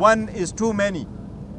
1 is too many।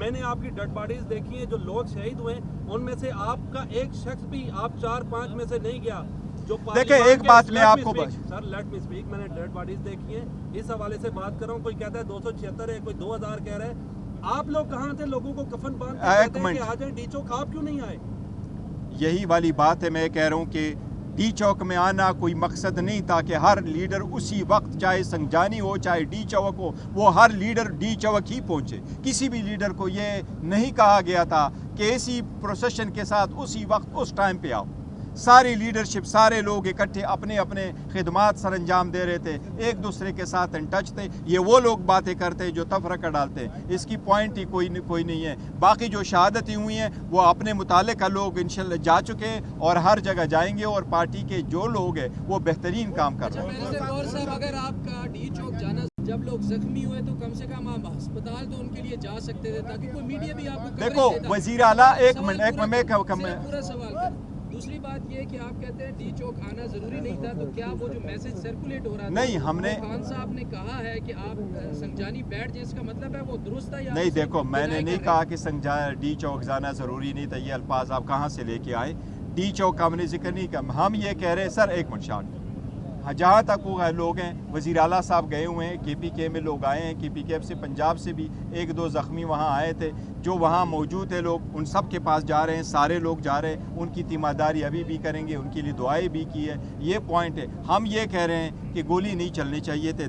میں نے آپ کی ڈیڈ باڈیز دیکھی ہیں, جو لوگ شہید ہوئے ان میں سے آپ کا ایک شخص بھی آپ 4-5 میں سے نہیں گیا. جو دیکھیں ایک بات میں آپ کو سر لیٹ می اسپیک, میں نے ڈیڈ باڈیز دیکھی ہیں, اس حوالے سے بات کر رہا ہوں. کوئی کہتا ہے 276 ہے, کوئی 2000 کہہ رہا ہے. آپ لوگ کہاں تھے لوگوں کو کفن باندھ کے کہتے ہیں کہ آ جائیں ڈی چوک, آپ کیوں نہیں آئے؟ یہی والی بات ہے, میں کہہ رہا ہوں کہ ڈی چوک میں آنا کوئی مقصد نہیں تھا کہ ہر لیڈر اسی وقت, چاہے سنجانی ہو چاہے ڈی چوک ہو, وہ ہر لیڈر ڈی چوک ہی پہنچے. کسی بھی لیڈر کو یہ نہیں کہا گیا تھا کہ اسی پروسیشن کے ساتھ اسی وقت اس ٹائم پہ آؤ. ساری لیڈرشپ, سارے لوگ اکٹھے اپنے اپنے خدمات سر انجام دے رہے تھے, ایک دوسرے کے ساتھ ان ٹچ تھے. یہ وہ لوگ باتیں کرتے ہیں جو تفرقہ ڈالتے ہیں, اس کی پوائنٹ ہی کوئی نہیں ہے. باقی جو شہادتیں ہوئی ہیں وہ اپنے متعلقہ لوگ انشاءاللہ جا چکے ہیں اور ہر جگہ جائیں گے, اور پارٹی کے جو لوگ ہیں وہ بہترین کام کر رہے ہیں. اگر آپ کا ڈی چوک جانا, جب لوگ زخمی ہوئے تو کم سے کم آپ ہسپتال تو ان کے لیے جا سکتے تھے تاکہ کوئی میڈیا بھی آپ کو دیکھو وزیر اعلیٰ ایک منٹ میں پورا سوال کر. دوسری بات یہ کہ آپ کہتے ہیں ڈی چوک آنا ضروری نہیں تھا, تو کیا وہ جو میسج سرکولیٹ ہو رہا تھا نہیں, ہم نے خان صاحب نے کہا ہے کہ آپ سنجانی بیٹھ جائیں, اس کا مطلب ہے وہ درست ہے یا نہیں؟ دیکھو میں نے نہیں کہا کہ ڈی چوک جانا ضروری نہیں تھا. یہ الفاظ آپ کہاں سے لے کے آئے؟ ڈی چوک کا ہم نے ذکر نہیں کیا. ہم یہ کہہ رہے ہیں سر ایک منٹ شاٹ, جہاں تک وہ لوگ ہیں, وزیر اعلیٰ صاحب گئے ہوئے ہیں, کے پی کے میں لوگ آئے ہیں, کے پی کے سے پنجاب سے بھی 1-2 زخمی وہاں آئے تھے, جو وہاں موجود ہیں لوگ ان سب کے پاس جا رہے ہیں, سارے لوگ جا رہے ہیں, ان کی تیمارداری ابھی بھی کریں گے, ان کے لیے دعائیں بھی کی ہے. یہ پوائنٹ ہے. ہم یہ کہہ رہے ہیں کہ گولی نہیں چلنی چاہیے تھے.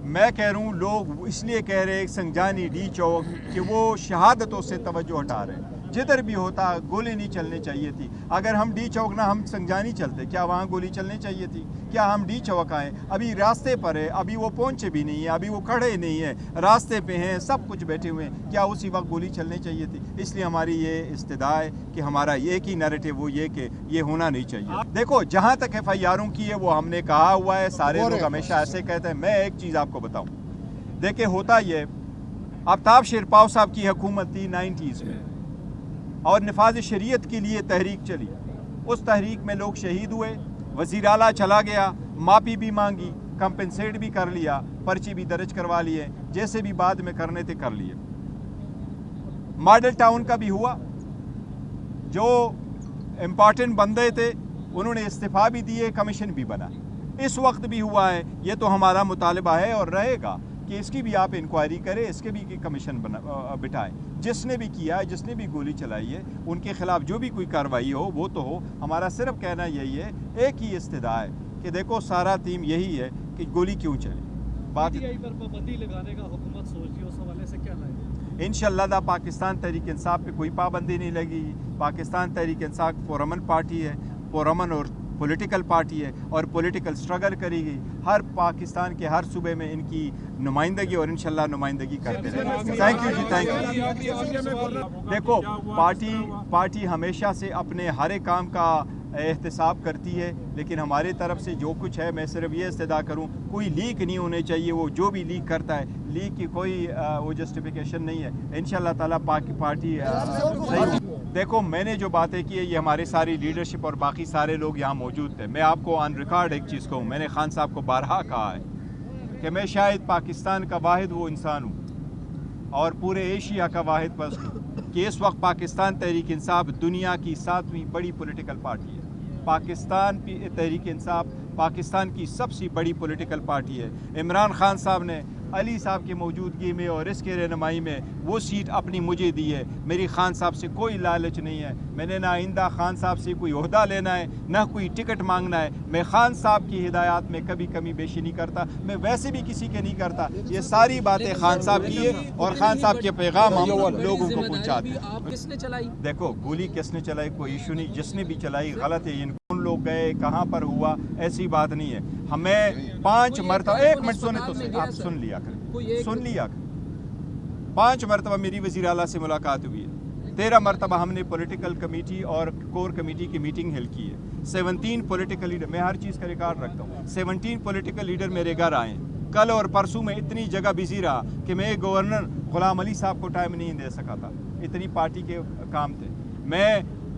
میں کہہ رہا ہوں لوگ اس لیے کہہ رہے ہیں سنجانی ڈی چوک کہ وہ شہادتوں سے توجہ ہٹا رہے ہیں. جدھر بھی ہوتا گولی نہیں چلنی چاہیے تھی. اگر ہم ڈی چوک نہ ہم سنجانی چلتے, کیا وہاں گولی چلنی چاہیے تھی؟ کیا ہم ڈی چوک آئیں؟ ابھی راستے پر ہے, ابھی وہ پہنچے بھی نہیں ہیں, ابھی وہ کھڑے نہیں ہیں, راستے پہ ہیں, سب کچھ بیٹھے ہوئے ہیں. کیا اسی وقت گولی چلنی چاہیے تھی؟ اس لیے ہماری یہ استدعا ہے کہ ہمارا ایک ہی نیریٹو وہ یہ کہ یہ ہونا نہیں چاہیے. دیکھو جہاں تک ایف آئی آروں کی ہے وہ ہم نے کہا ہوا ہے, سارے لوگ ہمیشہ ایسے کہتے ہیں. میں ایک چیز آپ کو بتاؤں, دیکھیں ہوتا یہ, آفتاب شیرپاؤ صاحب کی حکومت تھی 90s میں, اور نفاذ شریعت کے لیے تحریک چلی. اس تحریک میں لوگ شہید ہوئے, وزیر اعلیٰ چلا گیا, معافی بھی مانگی, کمپنسیٹ بھی کر لیا, پرچی بھی درج کروا لیے, جیسے بھی بعد میں کرنے تھے کر لیے. ماڈل ٹاؤن کا بھی ہوا, جو امپارٹنٹ بندے تھے انہوں نے استعفیٰ بھی دیے, کمیشن بھی بنا. اس وقت بھی ہوا ہے. یہ تو ہمارا مطالبہ ہے اور رہے گا کہ اس کی بھی آپ انکوائری کریں, اس کے بھی کمیشن بٹھائیں. جس نے بھی کیا ہے, جس نے بھی گولی چلائی ہے, ان کے خلاف جو بھی کوئی کارروائی ہو وہ تو ہو. ہمارا صرف کہنا یہی ہے, ایک ہی استدعا ہے کہ دیکھو سارا تیم یہی ہے کہ گولی کیوں چلے. بات پر پابندی لگانے کا حکومت سوچ رہی ہے, اس حوالے سے کیا لائے گا؟ انشاءاللہ پاکستان تحریک انصاف پہ کوئی پابندی نہیں لگی. پاکستان تحریک انصاف پرامن پارٹی ہے, پرامن اور پولیٹیکل پارٹی ہے, اور پولیٹیکل سٹرگل کرے گی. ہر پاکستان کے ہر صوبے میں ان کی نمائندگی اور انشاءاللہ نمائندگی کرتے رہیں. Thank you ji, thank you. دیکھو پارٹی ہمیشہ سے اپنے ہر ایک کام کا احتساب کرتی ہے, لیکن ہماری طرف سے جو کچھ ہے, میں صرف یہ استدعا کروں, کوئی لیک نہیں ہونے چاہیے. وہ جو بھی لیک کرتا ہے, لیک کی کوئی وہ جسٹیفیکیشن نہیں ہے. انشاءاللہ تعالیٰ پارٹی صحیح. دیکھو میں نے جو باتیں کی ہے یہ ہماری ساری لیڈرشپ اور باقی سارے لوگ یہاں موجود تھے. میں آپ کو آن ریکارڈ ایک چیز کہوں, میں نے خان صاحب کو بارہا کہا ہے کہ میں شاید پاکستان کا واحد وہ انسان ہوں اور پورے ایشیا کا واحد بس ہوں کہ اس وقت پاکستان تحریک انصاف دنیا کی 7ویں بڑی پولیٹیکل پارٹی ہے. پاکستان تحریک انصاف پاکستان کی سب سے بڑی پولیٹیکل پارٹی ہے. عمران خان صاحب نے علی صاحب کی موجودگی میں اور اس کے رہنمائی میں وہ سیٹ اپنی مجھے دی ہے. میری خان صاحب سے کوئی لالچ نہیں ہے. میں نے نہ آئندہ خان صاحب سے کوئی عہدہ لینا ہے, نہ کوئی ٹکٹ مانگنا ہے. میں خان صاحب کی ہدایات میں کبھی کمی بیشی نہیں کرتا, میں ویسے بھی کسی کے نہیں کرتا. یہ ساری باتیں خان صاحب کی ہے اور خان صاحب کے پیغام ہم لوگوں کو پہنچاتے ہیں. کس نے چلائی؟ دیکھو گولی کس نے چلائی کوئی ایشو نہیں, جس نے بھی چلائی غلط ہے. کون لوگ گئے, کہاں پر ہوا, ایسی بات نہیں ہے. ہمیں 5 مرتبہ, ایک منٹ سنے تو آپ سن لیا کریں, 5 مرتبہ میری وزیر اعلیٰ سے ملاقات ہوئی ہے. 13 مرتبہ ہم نے پولیٹیکل کمیٹی اور کور کمیٹی کی میٹنگ ہیلڈ کی ہے. 17 پولیٹیکل لیڈر, میں ہر چیز کا ریکارڈ رکھتا ہوں, 17 پولیٹیکل لیڈر میرے گھر آئے ہیں. کل اور پرسوں میں اتنی جگہ بزی رہا کہ میں گورنر غلام علی صاحب کو ٹائم نہیں دے سکا تھا, اتنی پارٹی کے کام تھے. میں